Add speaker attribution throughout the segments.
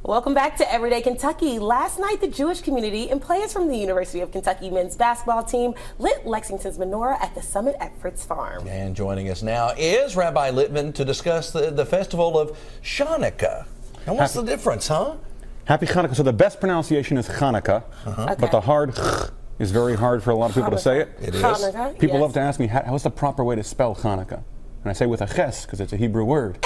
Speaker 1: Welcome back to Everyday Kentucky. Last night, the Jewish community and players from the University of Kentucky men's basketball team lit Lexington's menorah at the summit at Fritz Farm.
Speaker 2: And joining us now is Rabbi Litvin to discuss the festival of Chanukah. And what's the difference, huh?
Speaker 3: Happy Chanukah. So the best pronunciation is Chanukah,
Speaker 1: Okay.
Speaker 3: but the hard is very hard for a lot of people to say it.
Speaker 2: It is.
Speaker 1: Chanukah,
Speaker 3: People
Speaker 1: yes.
Speaker 3: love to ask me, what's the proper way to spell Chanukah? And I say with a ches, because it's a Hebrew word.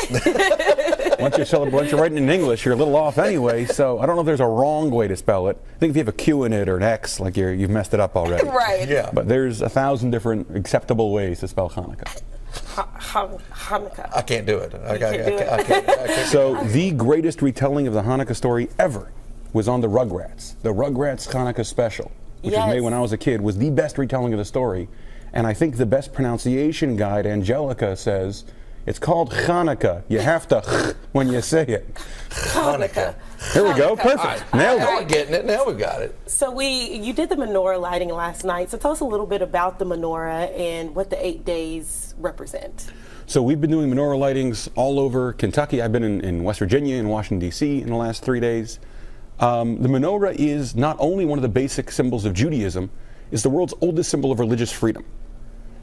Speaker 3: Once you're writing in English, you're a little off anyway, so I don't know if there's a wrong way to spell it. I think if you have a Q in it or an X, like you've messed it up already.
Speaker 1: Right.
Speaker 2: Yeah.
Speaker 3: But there's 1,000 different acceptable ways to spell Chanukah.
Speaker 1: Hanukkah.
Speaker 2: I can't do it. I can't.
Speaker 3: So the greatest retelling of the Hanukkah story ever was on the Rugrats. The Rugrats Hanukkah special, which was made when I was a kid, was the best retelling of the story. And I think the best pronunciation guide, Angelica, says it's called Chanukah. You have to when you say it.
Speaker 1: Hanukkah.
Speaker 3: Here we go. Perfect. Nailed
Speaker 2: Now we're
Speaker 3: it.
Speaker 2: getting it. Now we got it.
Speaker 1: So you did the menorah lighting last night. So tell us a little bit about the menorah and what the 8 days represent.
Speaker 3: So we've been doing menorah lightings all over Kentucky. I've been in West Virginia and Washington, D.C. in the last 3 days. The menorah is not only one of the basic symbols of Judaism, it's the world's oldest symbol of religious freedom.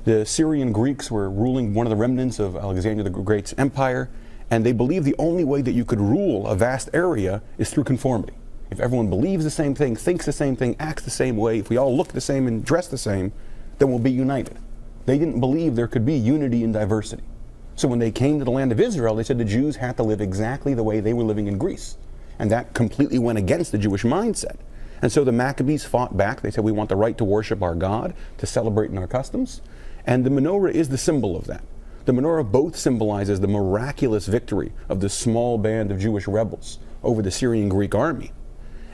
Speaker 3: The Syrian Greeks were ruling one of the remnants of Alexander the Great's empire, and they believed the only way that you could rule a vast area is through conformity. If everyone believes the same thing, thinks the same thing, acts the same way, if we all look the same and dress the same, then we'll be united. They didn't believe there could be unity in diversity. So when they came to the land of Israel, they said the Jews had to live exactly the way they were living in Greece. And that completely went against the Jewish mindset. And so the Maccabees fought back. They said, we want the right to worship our God, to celebrate in our customs. And the menorah is the symbol of that. The menorah both symbolizes the miraculous victory of this small band of Jewish rebels over the Syrian Greek army.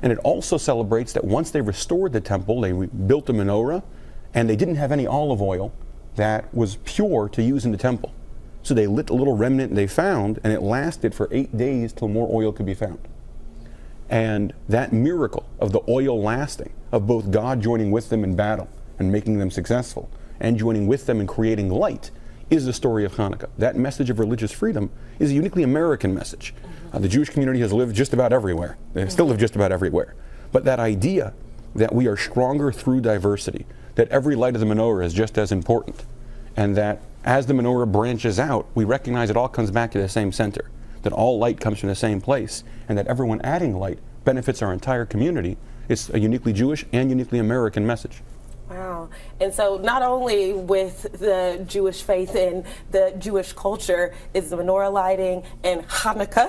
Speaker 3: And it also celebrates that once they restored the temple, they built the menorah, and they didn't have any olive oil that was pure to use in the temple. So they lit a little remnant they found, and it lasted for 8 days till more oil could be found. And that miracle of the oil lasting, of both God joining with them in battle and making them successful, and joining with them in creating light, is the story of Hanukkah. That message of religious freedom is a uniquely American message. The Jewish community has lived just about everywhere. They still live just about everywhere. But that idea that we are stronger through diversity, that every light of the menorah is just as important, and that as the menorah branches out, we recognize it all comes back to the same center, that all light comes from the same place, and that everyone adding light benefits our entire community. It's a uniquely Jewish and uniquely American message.
Speaker 1: Wow. And so not only with the Jewish faith and the Jewish culture is the menorah lighting and Hanukkah,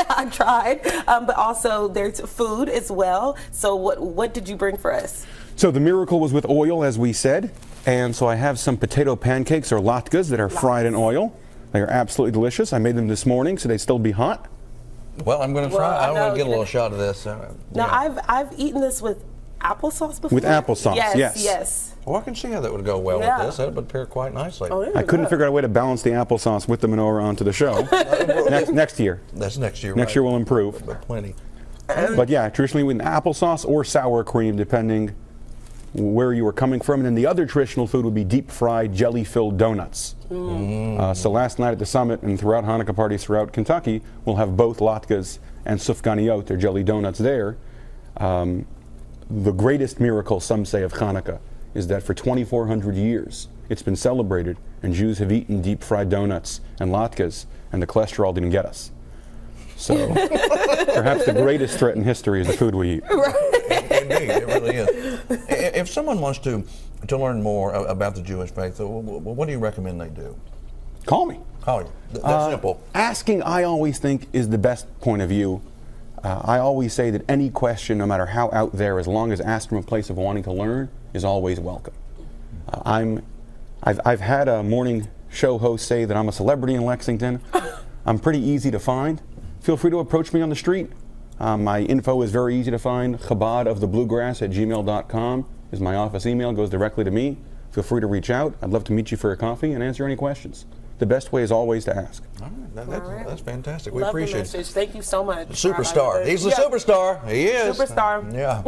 Speaker 1: I tried, but also there's food as well. So what did you bring for us?
Speaker 3: So the miracle was with oil, as we said, and so I have some potato pancakes or latkes that are fried in oil. They are absolutely delicious. I made them this morning, so they'd still be hot.
Speaker 2: Well, I'm going to try. I want to get a little shot of this.
Speaker 1: Now, I've eaten this with applesauce before.
Speaker 3: With applesauce,
Speaker 1: yes.
Speaker 2: Well, I can see how that would go well with this. That would pair quite nicely.
Speaker 1: Oh,
Speaker 3: I couldn't figure out a way to balance the applesauce with the menorah onto the show. next year.
Speaker 2: That's next year.
Speaker 3: Next year we'll improve.
Speaker 2: But plenty.
Speaker 3: But yeah, traditionally with applesauce or sour cream, depending where you were coming from. And then the other traditional food would be deep-fried, jelly-filled donuts. So last night at the summit and throughout Hanukkah parties throughout Kentucky, we'll have both latkes and sufganiyot, or jelly donuts there. The greatest miracle, some say, of Hanukkah is that for 2,400 years it's been celebrated, and Jews have eaten deep-fried donuts and latkes, and the cholesterol didn't get us. So perhaps the greatest threat in history is the food we eat.
Speaker 2: Indeed, it really is. If someone wants to learn more about the Jewish faith, what do you recommend they do?
Speaker 3: Call me.
Speaker 2: Call you. That's simple.
Speaker 3: Asking, I always think, is the best point of view. I always say that any question, no matter how out there, as long as asked from a place of wanting to learn, is always welcome. I've had a morning show host say that I'm a celebrity in Lexington. I'm pretty easy to find. Feel free to approach me on the street. My info is very easy to find. chabadofthebluegrass@gmail.com is my office email. It goes directly to me. Feel free to reach out. I'd love to meet you for a coffee and answer any questions. The best way is always to ask.
Speaker 2: All right. That's fantastic. We
Speaker 1: Love
Speaker 2: appreciate
Speaker 1: it. Thank you so much.
Speaker 2: Superstar. He's the superstar. He is.
Speaker 1: Superstar.
Speaker 2: Yeah.